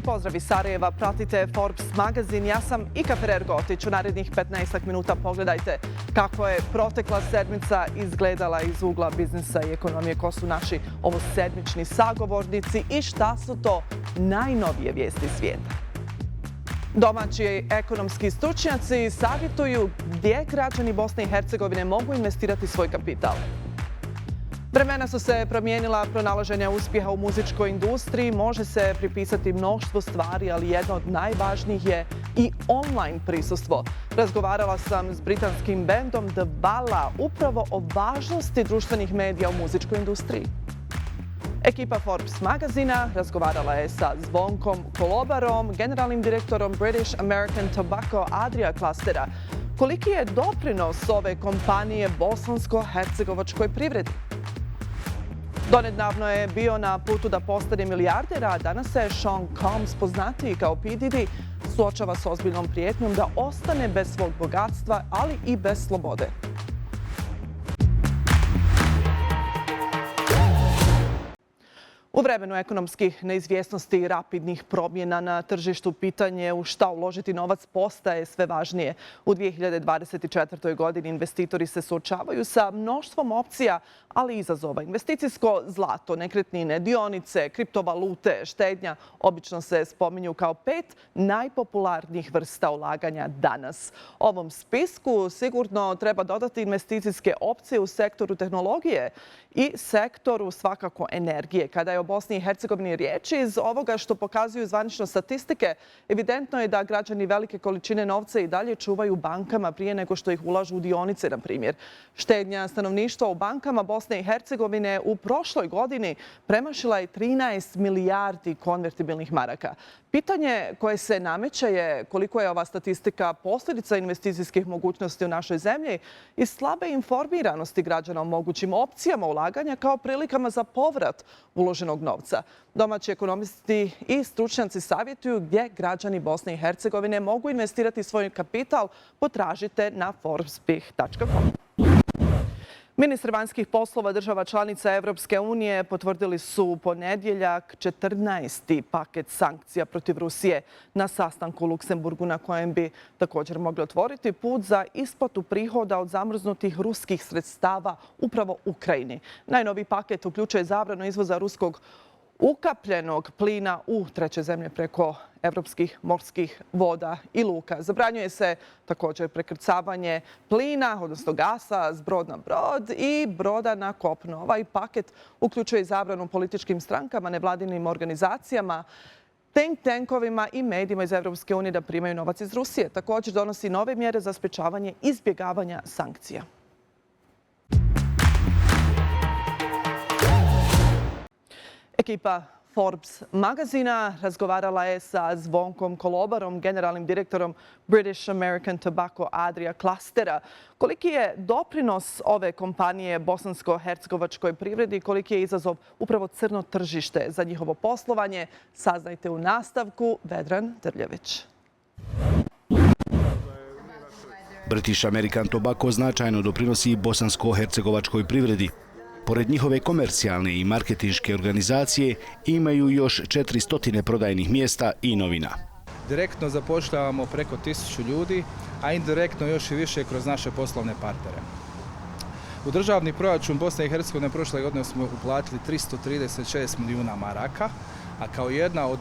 Lijep pozdrav iz Sarajeva, pratite Forbes Magazin. Ja sam Ekipa u narednih 15 minuta pogledajte kako je protekla sedmica izgledala iz ugla biznisa i ekonomije, ko su naši ovosedmični sagovornici i šta su to najnovije vijesti svijeta. Domaći ekonomski stručnjaci savjetuju gdje građani Bosne i Hercegovine mogu investirati svoj kapital. Vremena su se promijenila, pronalaženje uspjeha u muzičkoj industriji može se pripisati mnoštvo stvari, ali jedno od najvažnijih je i online prisustvo. Razgovarala sam s britanskim bendom The Balla upravo o važnosti društvenih medija u muzičkoj industriji. Ekipa Forbes Magazina razgovarala je sa Zvonkom Kolobarom, generalnim direktorom British American Tobacco Adria klastera. Koliki je doprinos ove kompanije bosansko-hercegovačkoj privredi? Donedavno je bio na putu da postane milijarder, a danas se Sean Combs, poznatiji kao P. Diddy, suočava s ozbiljnom prijetnjom da ostane bez svog bogatstva, ali i bez slobode. U vremenu ekonomskih neizvjesnosti i rapidnih promjena na tržištu, pitanje u šta uložiti novac postaje sve važnije. U 2024. godini investitori se suočavaju sa mnoštvom opcija, ali i izazova. Investicijsko, zlato, nekretnine, dionice, kriptovalute, štednja obično se spominju kao 5 najpopularnijih vrsta ulaganja danas. Ovom spisku sigurno treba dodati investicijske opcije u sektoru tehnologije i sektoru svakako energije. Kada je o Bosni i Hercegovini riječ, iz ovoga što pokazuju zvanične statistike, evidentno je da građani velike količine novca i dalje čuvaju bankama prije nego što ih ulažu u dionice, na primjer. Štednja stanovništva u bankama Bosne i Hercegovine u prošloj godini premašila je 13 milijardi konvertibilnih maraka. Pitanje koje se nameće je koliko je ova statistika posljedica investicijskih mogućnosti u našoj zemlji i slabe informiranosti građana o mogućim opcijama ulaganja kao prilikama za povrat uloženog novca. Domaći ekonomisti i stručnjaci savjetuju gdje građani Bosne i Hercegovine mogu investirati svoj kapital. Potražite na forbes.com. Ministri vanjskih poslova država članica Evropske unije potvrdili su u ponedjeljak 14. paket sankcija protiv Rusije na sastanku u Luksemburgu, na kojem bi također mogli otvoriti put za isplatu prihoda od zamrznutih ruskih sredstava upravo Ukrajini. Najnoviji paket uključuje zabranu izvoza ruskog ukapljenog plina u treće zemlje preko evropskih morskih voda i luka. Zabranjuje se također prekrcavanje plina, odnosno gasa, s brod na brod i broda na kopno. Ovaj paket uključuje i zabranu političkim strankama, nevladinim organizacijama, think tankovima i medijima iz Evropske unije da primaju novac iz Rusije. Također donosi nove mjere za sprečavanje izbjegavanja sankcija. Ekipa Forbes Magazina razgovarala je sa Zvonkom Kolobarom, generalnim direktorom British American Tobacco Adria klastera. Koliki je doprinos ove kompanije bosansko-hercegovačkoj privredi i koliki je izazov upravo crno tržište za njihovo poslovanje? Saznajte u nastavku. Vedran Drljević. British American Tobacco značajno doprinosi bosansko-hercegovačkoj privredi. Pored njihove komercijalne i marketinške organizacije imaju još 400 prodajnih mjesta i novina. Direktno zapošljavamo preko 1000 ljudi, a indirektno još i više kroz naše poslovne partnere. U državni proračun Bosne i Hercegovine prošle godine smo uplatili 336 milijuna maraka, a kao jedna od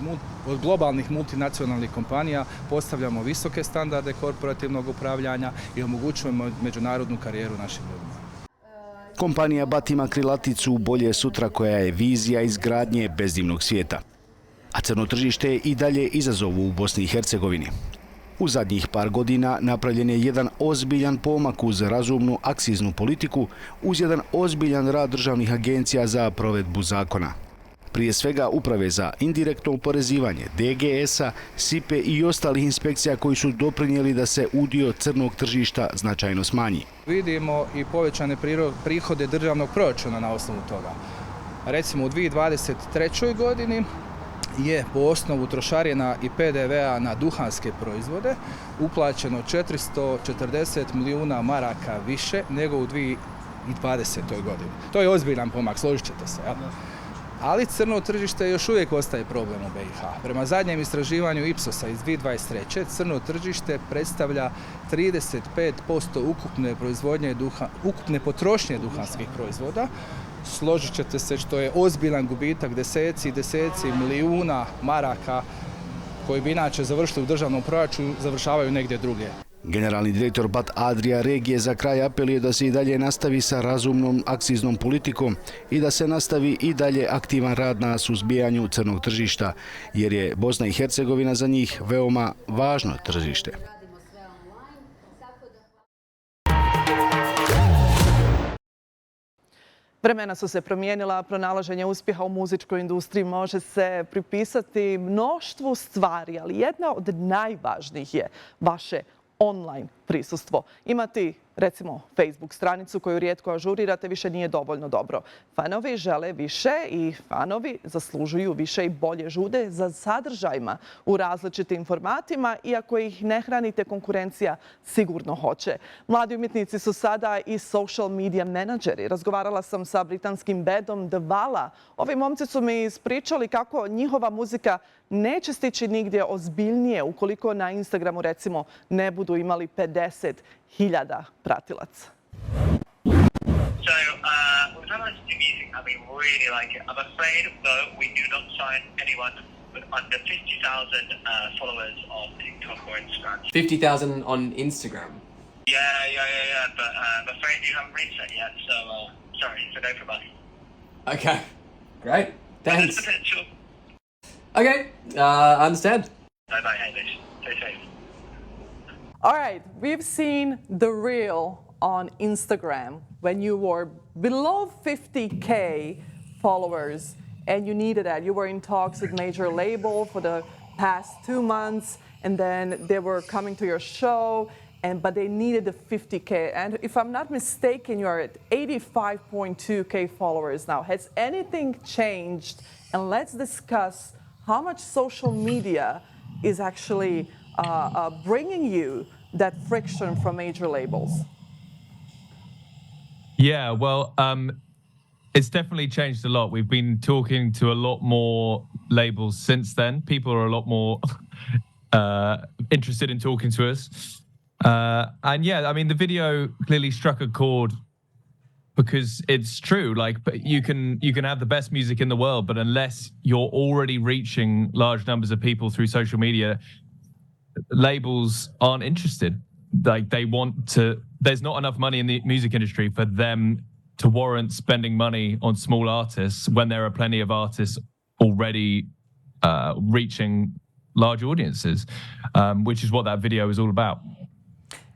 globalnih multinacionalnih kompanija postavljamo visoke standarde korporativnog upravljanja i omogućujemo međunarodnu karijeru našim ljudima. Kompanija BAT ima krilaticu bolje sutra, koja je vizija izgradnje bezdivnog svijeta. A crno tržište je i dalje izazov u Bosni i Hercegovini. U zadnjih par godina napravljen je jedan ozbiljan pomak uz razumnu akciznu politiku, uz jedan ozbiljan rad državnih agencija za provedbu zakona. Prije svega uprave za indirektno oporezivanje, DGS-a, SIPE i ostalih inspekcija koji su doprinijeli da se udio crnog tržišta značajno smanji. Vidimo i povećane prihode državnog proračuna na osnovu toga. Recimo u 2023. godini je po osnovu trošarina i PDV-a na duhanske proizvode uplaćeno 440 milijuna maraka više nego u 2020. godini. To je ozbiljan pomak, složit ćete se. Ali crno tržište još uvijek ostaje problem u BiH. Prema zadnjem istraživanju Ipsosa iz 2023. crno tržište predstavlja 35% ukupne potrošnje duhanskih proizvoda. Složit ćete se što je ozbiljan gubitak, deseci milijuna maraka koji bi inače završili u državnom proračunu, završavaju negdje drugdje. Generalni direktor BAT Adria regije za kraj apeluje da se i dalje nastavi sa razumnom akciznom politikom i da se nastavi i dalje aktivan rad na suzbijanju crnog tržišta, jer je Bosna i Hercegovina za njih veoma važno tržište. Vremena su se promijenila, pronalaženje uspjeha u muzičkoj industriji može se pripisati mnoštvu stvari, ali jedna od najvažnijih je vaše online prisustvo. Imati, recimo, Facebook stranicu koju rijetko ažurirate više nije dovoljno dobro. Fanovi žele više i fanovi zaslužuju više i bolje žude za sadržajima u različitim formatima, iako ih ne hranite, konkurencija sigurno hoće. Mladi umjetnici su sada i social media menadžeri. Razgovarala sam sa britanskim bandom The Vala. Ovi momci su mi ispričali kako njihova muzika neće stići nigdje ozbiljnije ukoliko na Instagramu, recimo, ne budu imali 50.000 pratilaca. So, we've had lots of music and we really like it. I'm afraid, though, we do not sign anyone with under 50,000 followers on TikTok or Instagram. 50,000 on Instagram? Yeah. But I'm afraid you haven't reached that yet, so sorry, it's a no from us. Okay, great. Thanks. Potential. Okay, I understand. Bye-bye, Hamish. Stay safe. All right, we've seen the reel on Instagram when you were below 50K followers and you needed that. You were in talks with major label for the past 2 months, and then they were coming to your show, but they needed the 50K. And if I'm not mistaken, you're at 85.2K followers now. Has anything changed? And let's discuss how much social media is actually bringing you that friction from major labels. Yeah, well, it's definitely changed a lot. We've been talking to a lot more labels since then. People are a lot more interested in talking to us. And yeah, I mean, the video clearly struck a chord because it's true. Like, you can have the best music in the world, but unless you're already reaching large numbers of people through social media, labels aren't interested. Like, they want to, there's not enough money in the music industry for them to warrant spending money on small artists when there are plenty of artists already reaching large audiences, which is what that video is all about.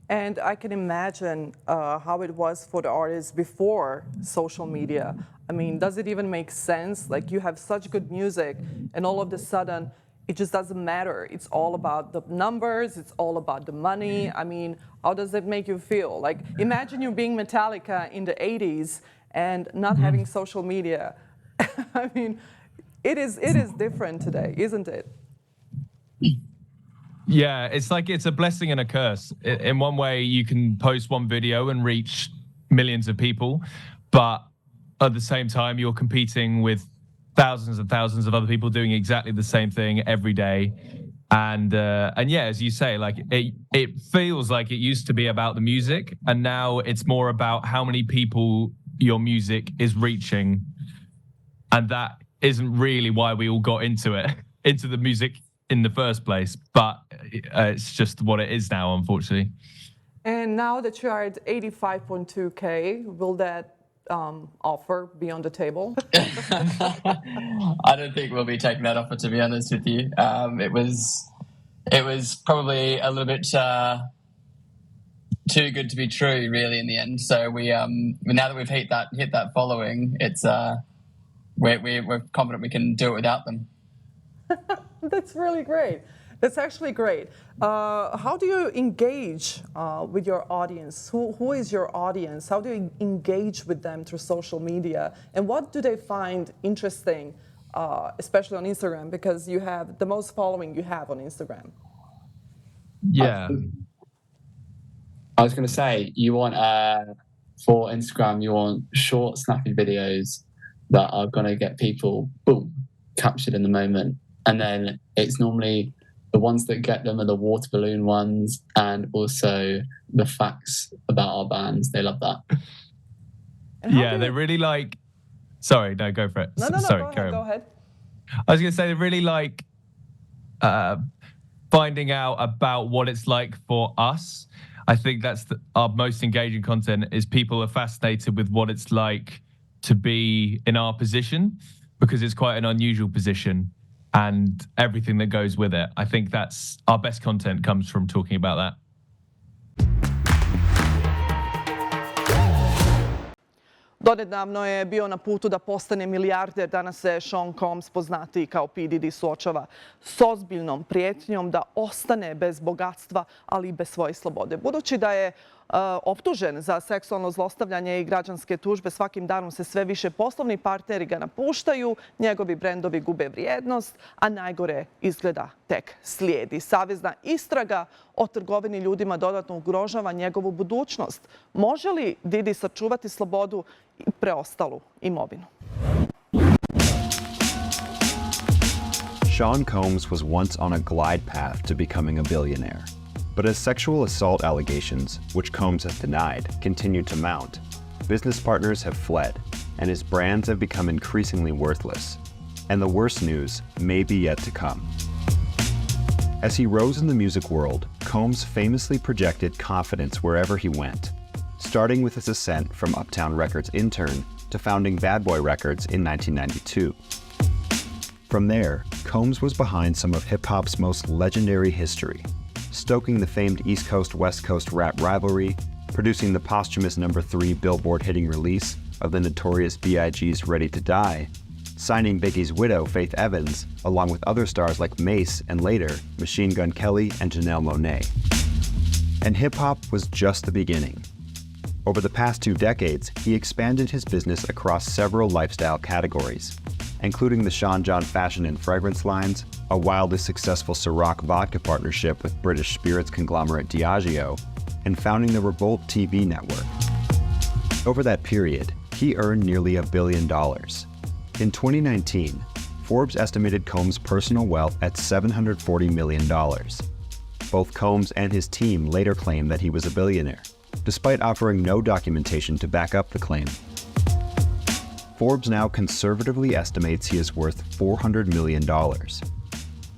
And I can imagine how it was for the artists before social media. I mean, does it even make sense? Like, you have such good music and all of a sudden it just doesn't matter. It's all about the numbers. It's all about the money. I mean, how does it make you feel? Like, imagine you being Metallica in the 80s and not having social media. I mean, it is different today, isn't it? Yeah, it's like it's a blessing and a curse. In one way, you can post one video and reach millions of people, but at the same time, you're competing with thousands and thousands of other people doing exactly the same thing every day. And yeah, as you say, like, it feels like it used to be about the music, and now it's more about how many people your music is reaching. And that isn't really why we all got into it, into the music in the first place, but it's just what it is now, unfortunately. And now that you are at 85.2K, will that offer be on the table? I don't think we'll be taking that offer, to be honest with you. It was probably a little bit too good to be true, really, in the end. So we now that we've hit that following, it's we're confident we can do it without them. That's really great. That's actually great. How do you engage with your audience? Who is your audience? How do you engage with them through social media? And what do they find interesting, especially on Instagram? Because you have the most following you have on Instagram. Yeah. I was going to say, you want, for Instagram, you want short, snappy videos that are going to get people, boom, captured in the moment. And then it's normally the ones that get them are the water balloon ones, and also the facts about our bands. They love that. Yeah, they really like... Sorry, no, go for it. No, Sorry, go ahead. I was going to say they really like finding out about what it's like for us. I think that's our most engaging content, is people are fascinated with what it's like to be in our position, because it's quite an unusual position and everything that goes with it. I think that's our best content comes from talking about that. Donedavno je bio na putu da postane milijarder. Danas se Sean Combs, poznatiji kao P. Diddy, suočava s ozbiljnom prijetnjom da ostane bez bogatstva, ali i bez svoje slobode. Budući da je optužen za seksualno zlostavljanje i građanske tužbe, svakim danom se sve više poslovni partneri ga napuštaju, njegovi brendovi gube vrijednost, a najgore izgleda tek slijedi. Savezna istraga o trgovini ljudima dodatno ugrožava njegovu budućnost. Može li Diddy sačuvati slobodu i preostalu imovinu? Sean Combs was once on a glide path to becoming a billionaire. But as sexual assault allegations, which Combs has denied, continued to mount, business partners have fled, and his brands have become increasingly worthless. And the worst news may be yet to come. As he rose in the music world, Combs famously projected confidence wherever he went, starting with his ascent from Uptown Records' intern to founding Bad Boy Records in 1992. From there, Combs was behind some of hip-hop's most legendary history, stoking the famed East Coast-West Coast rap rivalry, producing the posthumous #3 Billboard hitting release of the notorious B.I.G.'s Ready to Die, signing Biggie's widow, Faith Evans, along with other stars like Mace and later, Machine Gun Kelly and Janelle Monáe. And hip-hop was just the beginning. Over the past 2 decades, he expanded his business across several lifestyle categories, including the Sean John fashion and fragrance lines, a wildly successful Ciroc vodka partnership with British spirits conglomerate Diageo, and founding the Revolt TV network. Over that period, he earned nearly $1 billion. In 2019, Forbes estimated Combs' personal wealth at $740 million. Both Combs and his team later claimed that he was a billionaire, despite offering no documentation to back up the claim. Forbes now conservatively estimates he is worth $400 million.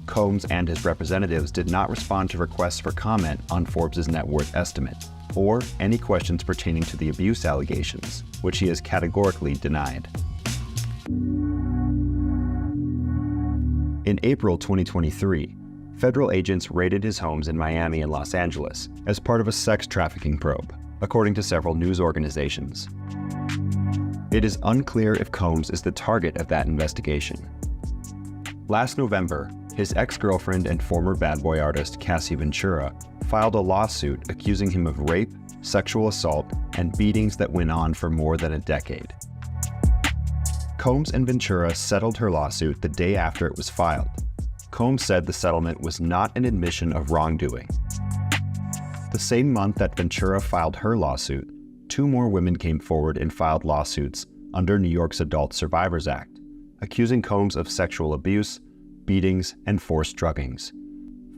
Combs and his representatives did not respond to requests for comment on Forbes' net worth estimate, or any questions pertaining to the abuse allegations, which he has categorically denied. In April 2023, federal agents raided his homes in Miami and Los Angeles as part of a sex trafficking probe, according to several news organizations. It is unclear if Combs is the target of that investigation. Last November, his ex-girlfriend and former Bad Boy artist Cassie Ventura filed a lawsuit accusing him of rape, sexual assault, and beatings that went on for more than a decade. Combs and Ventura settled her lawsuit the day after it was filed. Combs said the settlement was not an admission of wrongdoing. The same month that Ventura filed her lawsuit, 2 more women came forward and filed lawsuits under New York's Adult Survivors Act, accusing Combs of sexual abuse, beatings, and forced druggings.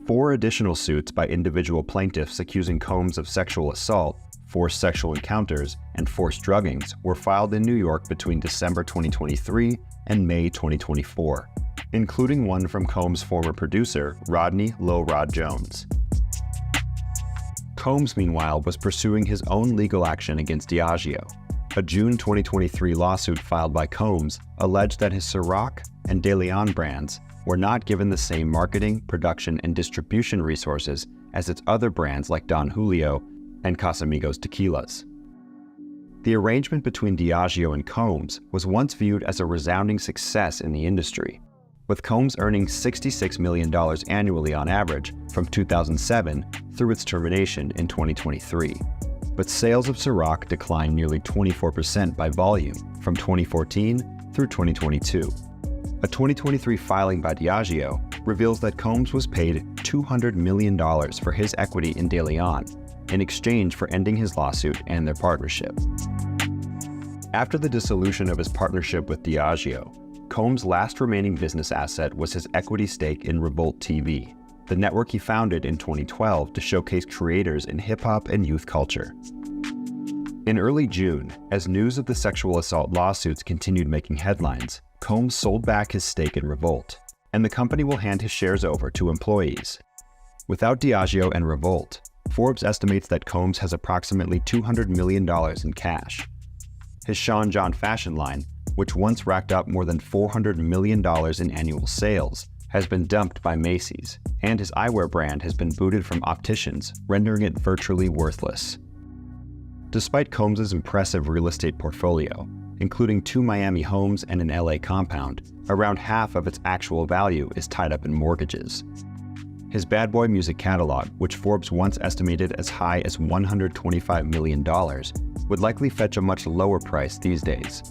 4 additional suits by individual plaintiffs accusing Combs of sexual assault, forced sexual encounters, and forced druggings were filed in New York between December 2023 and May 2024, including one from Combs' former producer, Rodney Low Rod Jones. Combs, meanwhile, was pursuing his own legal action against Diageo. A June 2023 lawsuit filed by Combs alleged that his Ciroc and De Leon brands were not given the same marketing, production, and distribution resources as its other brands like Don Julio and Casamigos tequilas. The arrangement between Diageo and Combs was once viewed as a resounding success in the industry, with Combs earning $66 million annually on average from 2007 through its termination in 2023. But sales of Ciroc declined nearly 24% by volume from 2014 through 2022. A 2023 filing by Diageo reveals that Combs was paid $200 million for his equity in De Leon in exchange for ending his lawsuit and their partnership. After the dissolution of his partnership with Diageo, Combs' last remaining business asset was his equity stake in Revolt TV, the network he founded in 2012 to showcase creators in hip-hop and youth culture. In early June, as news of the sexual assault lawsuits continued making headlines, Combs sold back his stake in Revolt, and the company will hand his shares over to employees. Without Diageo and Revolt, Forbes estimates that Combs has approximately $200 million in cash. His Sean John fashion line, which once racked up more than $400 million in annual sales, has been dumped by Macy's, and his eyewear brand has been booted from opticians, rendering it virtually worthless. Despite Combs' impressive real estate portfolio, including 2 Miami homes and an LA compound, around half of its actual value is tied up in mortgages. His bad boy music catalog, which Forbes once estimated as high as $125 million, would likely fetch a much lower price these days.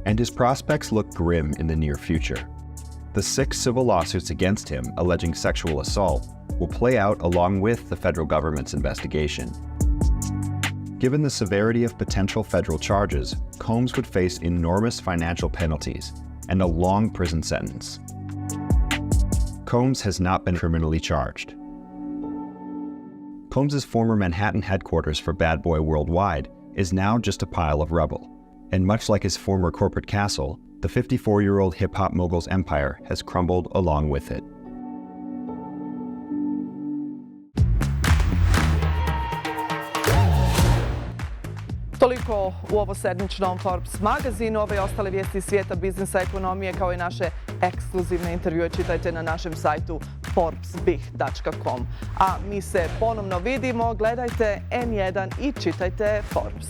And his prospects look grim in the near future. The 6 civil lawsuits against him alleging sexual assault will play out along with the federal government's investigation. Given the severity of potential federal charges, Combs would face enormous financial penalties and a long prison sentence. Combs has not been criminally charged. Combs' former Manhattan headquarters for Bad Boy Worldwide is now just a pile of rubble, and much like his former corporate castle, the 54-year-old hip-hop mogul's empire has crumbled along with it. Toliko u ovosedmičnom Forbes magazinu. Ove i ostale vijesti iz svijeta biznisa, ekonomije, kao i naše ekskluzivne intervjue čitajte na našem sajtu forbesbih.com. A mi se ponovno vidimo, gledajte N1 i čitajte Forbes.